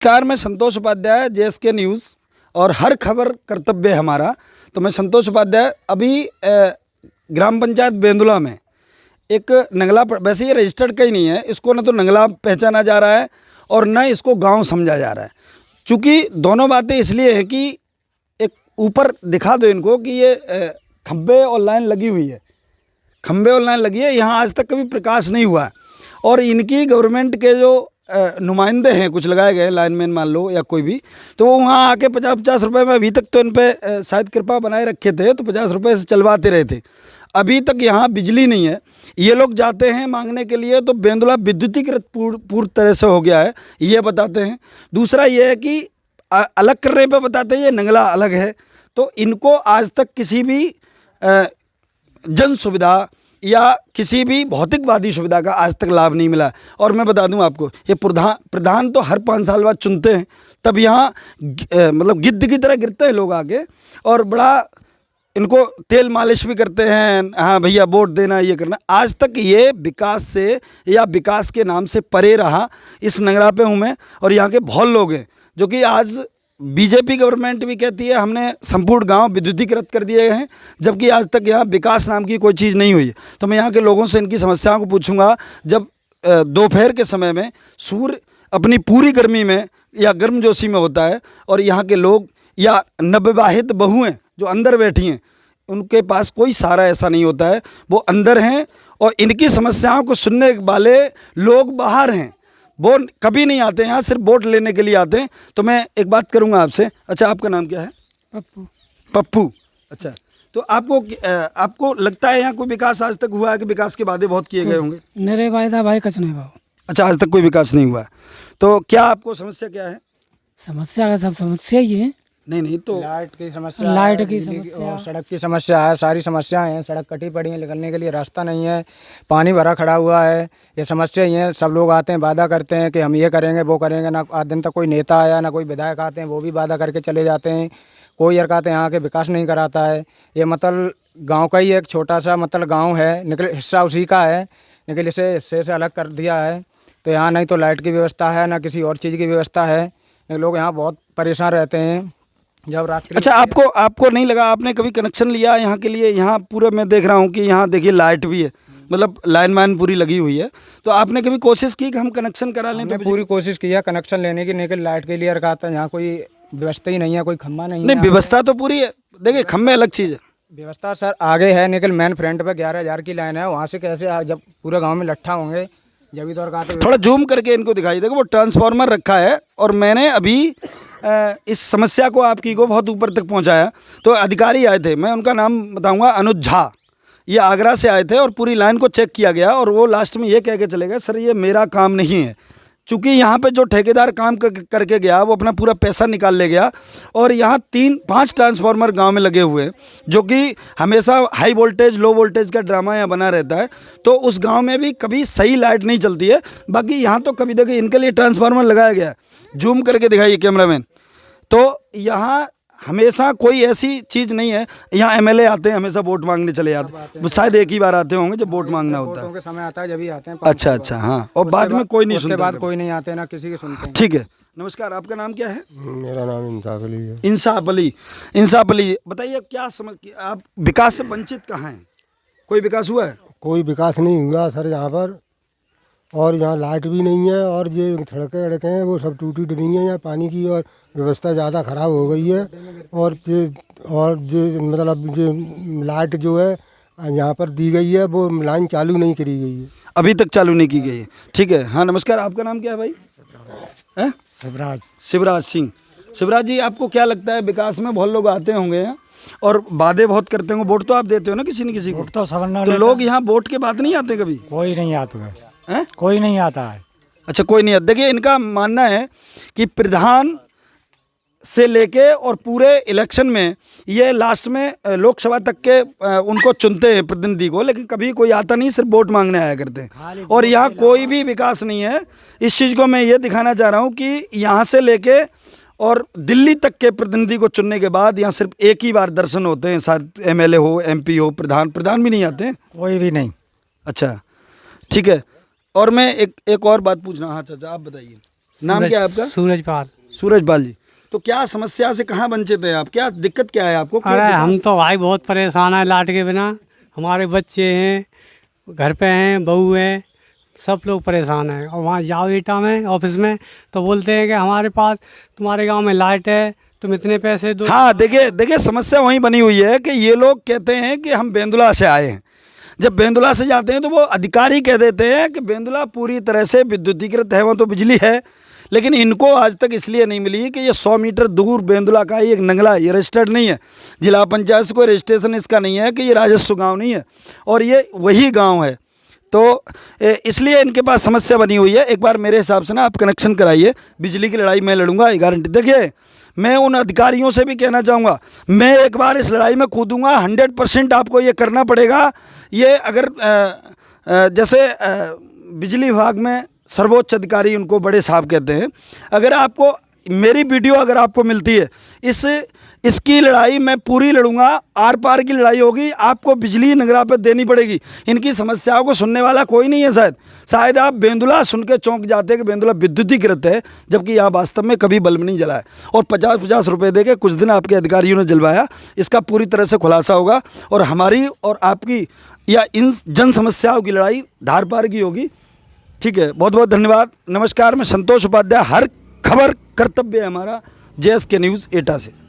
नमस्कार, मैं संतोष Upadhyay, JSK news और हर खबर कर्तव्य है हमारा। तो मैं संतोष उपाध्याय अभी ग्राम पंचायत बेंदुला में एक नंगला, वैसे ये रजिस्टर्ड कहीं नहीं है, इसको ना तो नंगला पहचाना जा रहा है और न इसको गांव समझा जा रहा है। चूँकि दोनों बातें इसलिए है कि एक ऊपर दिखा दो इनको कि ये खंबे और लाइन लगी हुई है, खंबे और लाइन लगी है, यहाँ आज तक कभी प्रकाश नहीं हुआ है। और इनकी गवर्नमेंट के जो नुमाइंदे हैं, कुछ लगाए गए लाइनमैन मान लो या कोई भी, तो वो वहाँ आके 50-50 रुपये में अभी तक तो इन पे शायद कृपा बनाए रखे थे, तो 50 रुपये से चलवाते रहे थे। अभी तक यहाँ बिजली नहीं है। ये लोग जाते हैं मांगने के लिए तो बेंदुला विद्युतीकृत पूर्ण तरह से हो गया है, ये बताते हैं। दूसरा ये है कि अलग करने पे बताते हैं ये नंगला अलग है। तो इनको आज तक किसी भी जन सुविधा या किसी भी भौतिकवादी सुविधा का आज तक लाभ नहीं मिला। और मैं बता दूं आपको, ये प्रधान तो हर 5 साल बाद चुनते हैं, तब यहाँ मतलब गिद्ध की तरह गिरते हैं लोग आके और बड़ा इनको तेल मालिश भी करते हैं, हाँ भैया वोट देना, ये करना। आज तक ये विकास से या विकास के नाम से परे रहा। इस नगरा पे हूँ मैं और यहाँ के बहुत लोग हैं जो कि आज बीजेपी गवर्नमेंट भी कहती है हमने संपूर्ण गांव विद्युतीकृत कर दिए हैं, जबकि आज तक यहाँ विकास नाम की कोई चीज़ नहीं हुई। तो मैं यहाँ के लोगों से इनकी समस्याओं को पूछूंगा। जब दोपहर के समय में सूर्य अपनी पूरी गर्मी में या गर्मजोशी में होता है और यहाँ के लोग या नवविवाहित बहुएं जो अंदर बैठी हैं, उनके पास कोई सहारा ऐसा नहीं होता है, वो अंदर हैं और इनकी समस्याओं को सुनने वाले लोग बाहर हैं। वो कभी नहीं आते हैं यहाँ, सिर्फ वोट लेने के लिए आते हैं। तो मैं एक बात करूँगा आपसे। अच्छा, आपका नाम क्या है? पप्पू। पप्पू, अच्छा। तो आपको लगता है यहाँ कोई विकास आज तक हुआ है कि विकास के वादे बहुत किए गए होंगे? मेरे वायदा भाई कुछ नहीं भाव। अच्छा, आज तक कोई विकास नहीं हुआ है। तो क्या आपको समस्या क्या है? समस्या का सब समस्या ही है। नहीं तो लाइट की समस्या, लाइट की बिजली समस्या, और सड़क की समस्या है। सारी समस्याएं हैं। सड़क कटी पड़ी है, निकलने के लिए रास्ता नहीं है, पानी भरा खड़ा हुआ है। ये समस्या ही है। सब लोग आते हैं, वादा करते हैं कि हम ये करेंगे वो करेंगे, ना आज दिन तक कोई नेता आया, ना कोई विधायक आते हैं, वो भी वादा करके चले जाते हैं। कोई कहते हैं यहाँ के विकास नहीं कराता है। ये मतलब गाँव का ही एक छोटा सा मतलब गाँव है, निकल हिस्सा उसी का है, लेकिन इसे हिस्से से अलग कर दिया है। तो यहाँ नहीं तो लाइट की व्यवस्था है, ना किसी और चीज़ की व्यवस्था है। लोग यहाँ बहुत परेशान रहते हैं जब रात्रि। अच्छा, आपको नहीं लगा, आपने कभी कनेक्शन लिया यहाँ के लिए? यहाँ पूरे मैं देख रहा हूँ कि यहाँ देखिए लाइट भी है, मतलब लाइन वाइन पूरी लगी हुई है। तो आपने कभी कोशिश की कि हम कनेक्शन करा लें? तो पूरी कोशिश की है कनेक्शन लेने की, लेकिन लाइट के लिए रखा था। यहाँ कोई व्यवस्था ही नहीं है, कोई खम्भा नहीं है। नहीं, व्यवस्था तो पूरी है। देखिए खम्भे अलग चीज़ है। व्यवस्था सर आगे है, लेकिन मेन फ्रंट पे 11,000 की लाइन है। वहाँ से कैसे जब पूरे गांव में लट्ठा होंगे जब इधर का। थोड़ा जूम करके इनको दिखाई। देखो वो ट्रांसफार्मर रखा है और मैंने अभी इस समस्या को आपकी को बहुत ऊपर तक पहुंचाया। तो अधिकारी आए थे, मैं उनका नाम बताऊंगा, अनुज झा। ये आगरा से आए थे और पूरी लाइन को चेक किया गया और वो लास्ट में ये कह के चले गए, सर ये मेरा काम नहीं है। चूँकि यहाँ पे जो ठेकेदार काम करके गया वो अपना पूरा पैसा निकाल ले गया। और यहाँ 3-5 ट्रांसफार्मर गांव में लगे हुए हैं जो कि हमेशा हाई वोल्टेज लो वोल्टेज का ड्रामा यहाँ बना रहता है। तो उस गांव में भी कभी सही लाइट नहीं चलती है। बाकी यहाँ तो कभी देखिए इनके लिए ट्रांसफार्मर लगाया गया है। जूम करके दिखाइए कैमरामैन। तो यहाँ हमेशा कोई ऐसी चीज़ नहीं है। यहाँ एमएलए आते हैं, हमेशा वोट मांगने चले जाते हैं। शायद एक ही बार आते होंगे जब वोट मांगना होता है। समय आता है जब ही आते हैं। अच्छा, हाँ। और बाद में कोई नहीं सुनता। उसके बाद कोई नहीं आते, ना किसी के सुनते हैं। ठीक है, नमस्कार। आपका नाम क्या है? मेरा नाम इंसाफ अली है। इंसाफ अली, बताइए क्या समझ, आप विकास से वंचित कहाँ हैं? कोई विकास हुआ है? कोई विकास नहीं हुआ सर यहाँ पर। और यहाँ लाइट भी नहीं है और ये सड़कें हैं वो सब टूटी डली हैं। यहाँ पानी की और व्यवस्था ज़्यादा ख़राब हो गई है। और जो मतलब जो लाइट जो है यहाँ पर दी गई है वो लाइन चालू नहीं करी गई है, अभी तक चालू नहीं की गई है। ठीक है, हाँ नमस्कार। आपका नाम क्या है भाई? हैं? शिवराज सिंह। शिवराज जी, आपको क्या लगता है विकास में बहुत लोग आते होंगे यहाँ और वादे बहुत करते होंगे, वोट तो आप देते हो ना किसी न किसी को? तो लोग यहाँ वोट के बाद नहीं आते कभी? कोई नहीं आता है। हैं? कोई नहीं आता है। अच्छा, कोई नहीं आता। देखिए इनका मानना है कि प्रधान से लेके और पूरे इलेक्शन में ये लास्ट में लोकसभा तक के उनको चुनते हैं प्रतिनिधि को, लेकिन कभी कोई आता नहीं, सिर्फ वोट मांगने आया करते हैं। और यहाँ कोई भी विकास नहीं है। इस चीज़ को मैं ये दिखाना चाह रहा हूँ कि यहाँ से लेके और दिल्ली तक के प्रतिनिधि को चुनने के बाद यहाँ सिर्फ एक ही बार दर्शन होते हैं। शायद एमएलए हो, एमपी हो, प्रधान भी नहीं आते हैं। कोई भी नहीं। अच्छा, ठीक है। और मैं एक और बात पूछना। हाँ चाचा, आप बताइए। नाम क्या है आपका? सूरजपाल। सूरजपाल जी, तो क्या समस्या से कहाँ वंचित है आप? क्या दिक्कत क्या है आपको? क्यों अरे हम विकास- तो भाई बहुत परेशान है लाइट के बिना। हमारे बच्चे हैं, घर पे हैं, बहू है, सब लोग परेशान हैं। और वहाँ जाओ ईटा में ऑफिस में तो बोलते हैं कि हमारे पास तुम्हारे गांव में लाइट है, तुम इतने पैसे दो। हाँ, देखिए देखिए, समस्या वहीं बनी हुई है कि ये लोग कहते हैं कि हम बेंदुला से आए हैं। जब बेंदुला से जाते हैं तो वो अधिकारी कह देते हैं कि बेंदुला पूरी तरह से विद्युतीकृत है, वहाँ तो बिजली है, लेकिन इनको आज तक इसलिए नहीं मिली कि ये 100 मीटर दूर बेंदुला का ही एक नंगला, ये रजिस्टर्ड नहीं है, जिला पंचायत से कोई रजिस्ट्रेशन इसका नहीं है कि ये राजस्व गांव नहीं है, और ये वही गांव है। तो इसलिए इनके पास समस्या बनी हुई है। एक बार मेरे हिसाब से ना आप कनेक्शन कराइए, बिजली की लड़ाई मैं लड़ूंगा, ये गारंटी। देखिए, मैं उन अधिकारियों से भी कहना चाहूँगा, मैं एक बार इस लड़ाई में कूदूंगा, 100% आपको ये करना पड़ेगा। ये अगर जैसे बिजली विभाग में सर्वोच्च अधिकारी उनको बड़े साहब कहते हैं, अगर आपको मेरी वीडियो अगर आपको मिलती है, इसकी लड़ाई मैं पूरी लड़ूंगा, आर पार की लड़ाई होगी, आपको बिजली नगरा पे देनी पड़ेगी। इनकी समस्याओं को सुनने वाला कोई नहीं है। शायद आप बेंदुला सुन के चौंक जाते हैं कि बेंदुला विद्युतीकृत है, जबकि यहाँ वास्तव में कभी बल्ब नहीं जला है, और 50-50 रुपये दे के कुछ दिन आपके अधिकारियों ने जलवाया। इसका पूरी तरह से खुलासा होगा, और हमारी और आपकी या इन जन समस्याओं की लड़ाई धार पार की होगी। ठीक है, बहुत बहुत धन्यवाद। नमस्कार, मैं संतोष उपाध्याय। हर खबर कर्तव्य है हमारा, JSK न्यूज़ एटा से।